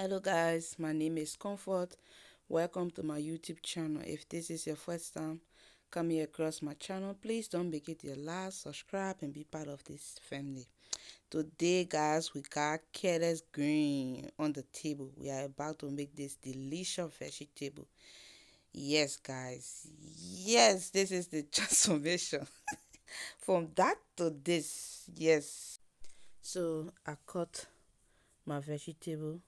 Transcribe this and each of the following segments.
Hello guys, my name is Comfort. Welcome to my YouTube channel. If this is your first time coming across my channel, please don't make it your last. Subscribe and be part of this family. Today guys, we got careless green on the table. We are about to make this delicious vegetable. Yes guys, yes, this is the transformation from that to this. Yes, so I cut my vegetable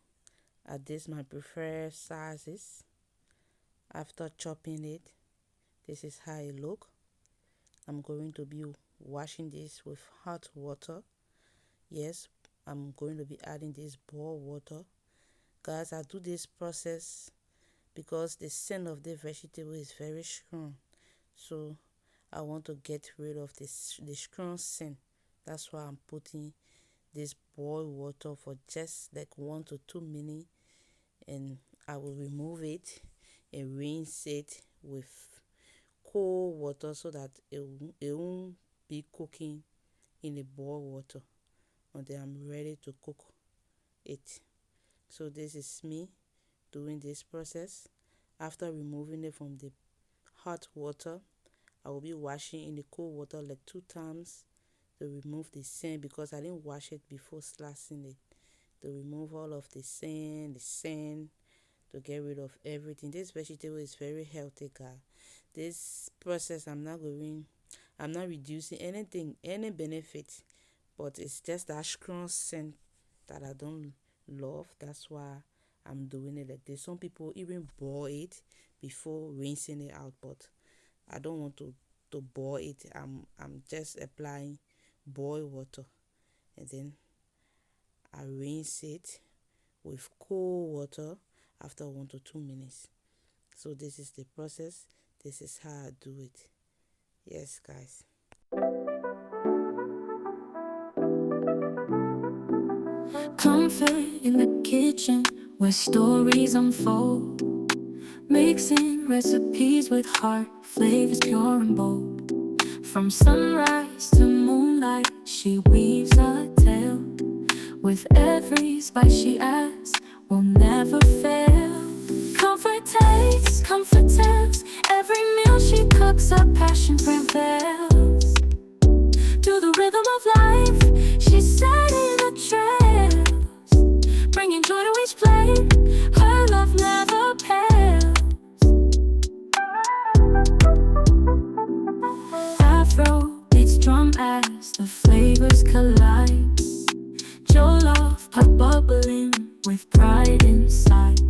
at this my preferred sizes. After chopping it, this is how it look. I'm going to be washing this with hot water. Yes, I'm going to be adding this boiled water. Guys, I do this process because the scent of the vegetable is very strong, so I want to get rid of the strong scent. That's why I'm putting this boiled water for just like 1 to 2 minutes, and I will remove it and rinse it with cold water so that it won't be cooking in the boiled water until I'm ready to cook it. So this is me doing this process. After removing it from the hot water, I will be washing in the cold water like 2 times to remove the sand, because I didn't wash it before slicing it, to remove all of the sand, to get rid of everything. This vegetable is very healthy, guys. This process, I'm not reducing anything, any benefit, but it's just that strong scent that I don't love. That's why I'm doing it like this. Some people even boil it before rinsing it out, but I don't want to boil it. I'm just applying boiled water, and then I rinse it with cold water after 1 to 2 minutes. So this is the process. This is how I do it. Yes guys. Comfort in the kitchen where stories unfold, mixing recipes with heart, flavors pure and bold. From sunrise to moonlight, she weaves a tale. With every spice she adds, will never fail. Comfort tastes, comfort tells. Every meal she cooks, her passion prevails. To the rhythm of life, she's setting the trails, bringing joy to each plate. Her love never pales. Afro beats drum as the flavors collide. Jollof pot bubbling with pride inside.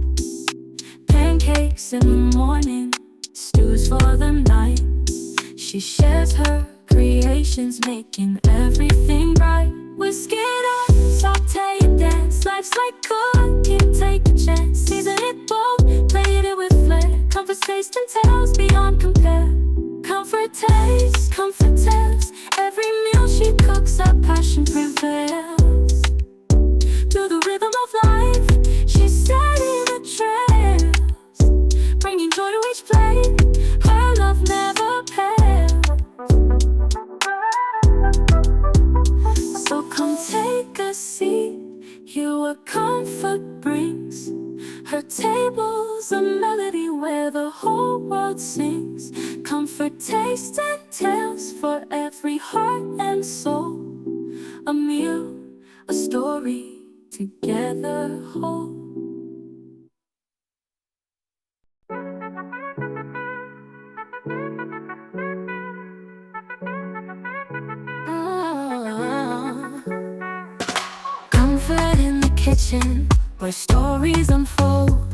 Pancakes in the morning, stews for the night. She shares her creations, making everything bright. Whisk it up, saute and dance. Life's like cooking, take a chance. Season it bold, plate it with flair. Comfort, taste and tales beyond compare. Comfort tastes, comfort tells. Every meal she cooks, her passion prevails. To the rhythm of life, she's setting the trails, bringing joy to each plate. Her love never pales. So come take a seat, hear what comfort brings. Her table's a melody where the whole world sings. Comfort, taste and tales for every heart and soul. A meal, a story, together whole. Comfort in the kitchen where stories unfold,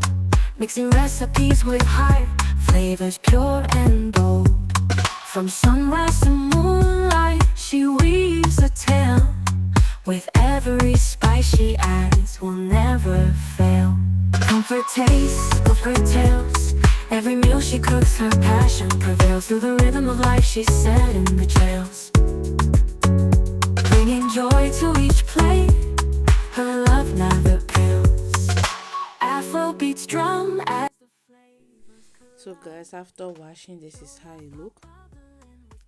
mixing recipes with heart, flavors pure and bold. From sunrise to moonlight, she weaves a tale. With every spice she adds, will never fail. Comfort tastes, comfort tales. Every meal she cooks, her passion prevails. Through the rhythm of life, she's setting the trails, bringing joy to each plate. Her love never pales. Afro beats drum as the flavors So guys, after washing, this is how it look.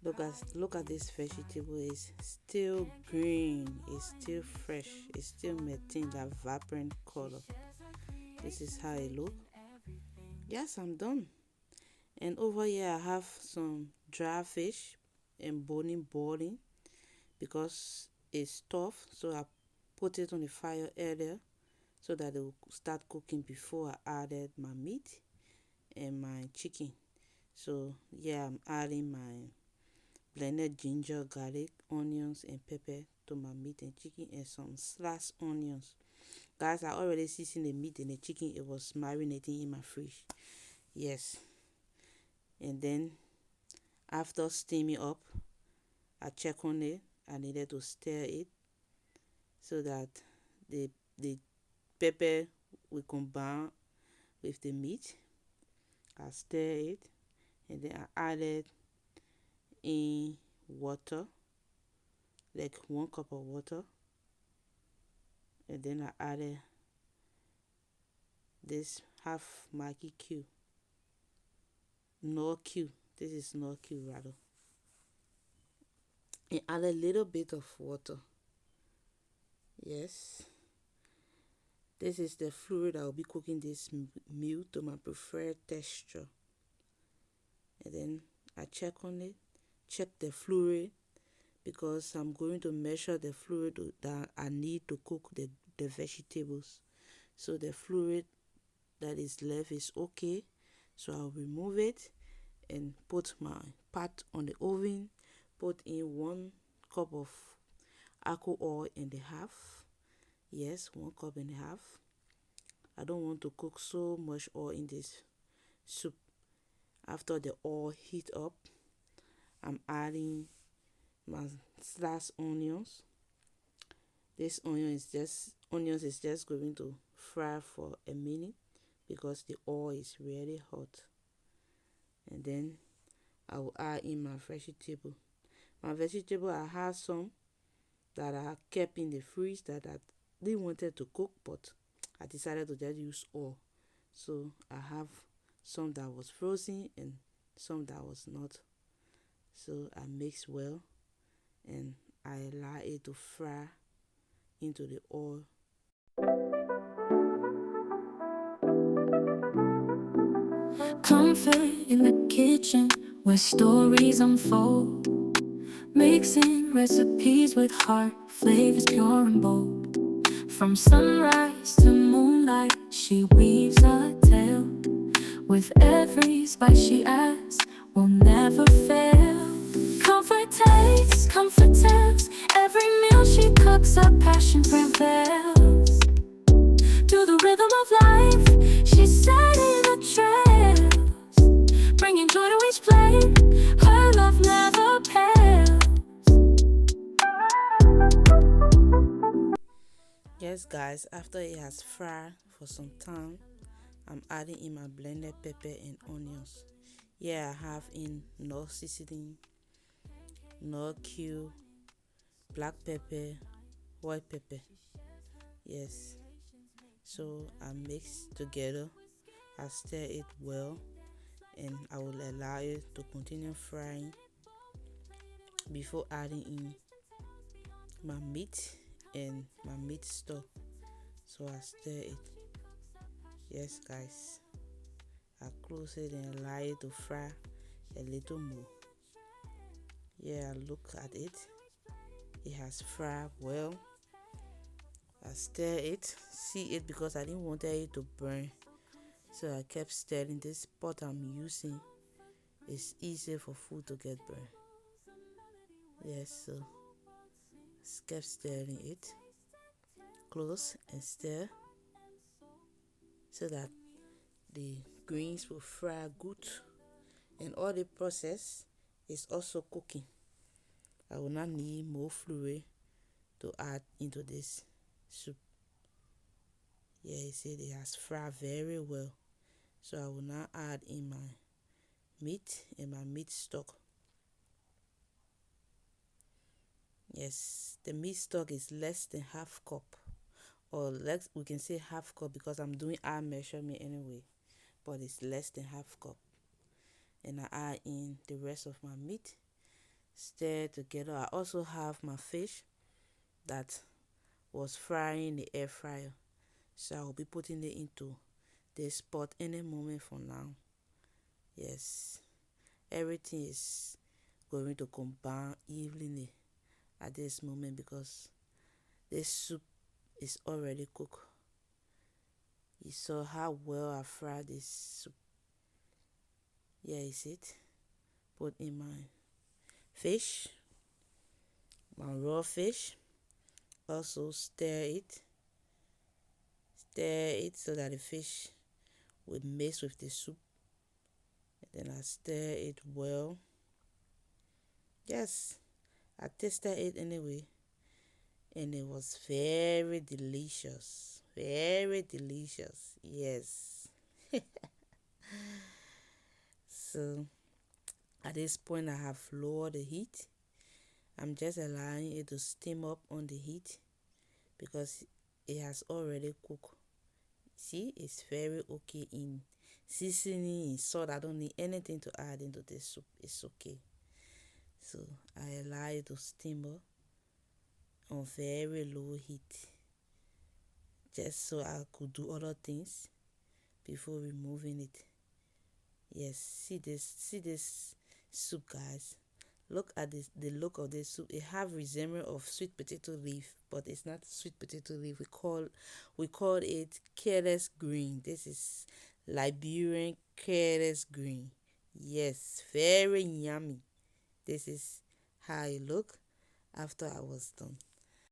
Look at this vegetable. Is still green, it's still fresh, it's still maintain that vibrant color. This is how it look. Yes, I'm done. And over here I have some dry fish and boiling because it's tough, so I put it on the fire earlier so that it will start cooking before I added my meat and my chicken. So yeah, I'm adding my blended ginger, garlic, onions and pepper to my meat and chicken, and some sliced onions. Guys, I already seasoned the meat and the chicken. It was marinating in my fridge. Yes. And then after steaming up, I check on it. I needed to stir it so that the the pepper will combine with the meat. I stir it and then I added in water, like 1 cup of water, and then I added this half Maggi cube, no cube. This is no cube rather. And add a little bit of water. Yes, this is the fluid I will be cooking this meal to my preferred texture. And then I check on it, check the fluid because I'm going to measure the fluid that I need to cook the vegetables. So the fluid that is left is okay. So I'll remove it and put my pot on the oven, put in 1 cup of alcohol oil and a half. Yes, 1 cup and a half. I don't want to cook so much oil in this soup. After the oil heat up, I'm adding my sliced onions. This onions is just going to fry for a minute because the oil is really hot. And then I will add in my vegetable. My vegetable, I have some that I kept in the fridge that I didn't wanted to cook, but I decided to just use oil. So I have some that was frozen and some that was not. So I mix well and I allow it to fry into the oil. Comfort in the kitchen where stories unfold, mixing recipes with heart, flavors pure and bold. From sunrise to moonlight, she weaves a tale. With every spice she adds, will never fail. Comfort tastes, comfort tells. Every meal she cooks, her passion prevails. To the rhythm of life, she's setting the trails, bringing joy to each plate. Her love never pales. Yes, guys, after it has fried for some time, I'm adding in my blended pepper and onions. Yeah, I have in no seasoning, no cube, black pepper, white pepper. Yes, so I mix together. I stir it well and I will allow it to continue frying before adding in my meat and my meat stock. So I stir it. Yes, guys, I close it and allow it to fry a little more. Yeah, look at it. It has fried well. I stir it, see it because I didn't want it to burn. So I kept stirring. This pot I'm using is easy for food to get burned. Yes, so kept stirring it. Close and stir so that the greens will fry good. And all the process is also cooking. I will not need more fluid to add into this soup. Yeah, you see it has fried very well. So I will now add in my meat and my meat stock. Yes, the meat stock is less than half cup, or less, we can say half cup because I'm doing our measurement anyway, but it's less than half cup. And I add in the rest of my meat, stir together. I also have my fish that was frying in the air fryer, so I will be putting it into this pot any moment from now. Yes, everything is going to combine evenly at this moment because this soup is already cooked. You saw how well I fried this soup. Here is it. Put in my fish, my raw fish. Also stir it so that the fish will mix with the soup. And then I stir it well. Yes, I tasted it anyway, and it was very delicious. Very delicious. Yes. So at this point, I have lowered the heat. I'm just allowing it to steam up on the heat because it has already cooked. See, it's very okay in seasoning, in salt. I don't need anything to add into this soup. It's okay. So I allow it to steam up on very low heat just so I could do other things before removing it. Yes, see this soup, guys. Look at this, the look of this soup. It have resemblance of sweet potato leaf, but it's not sweet potato leaf. We call it careless green. This is Liberian careless green. Yes, very yummy. This is how it look after I was done.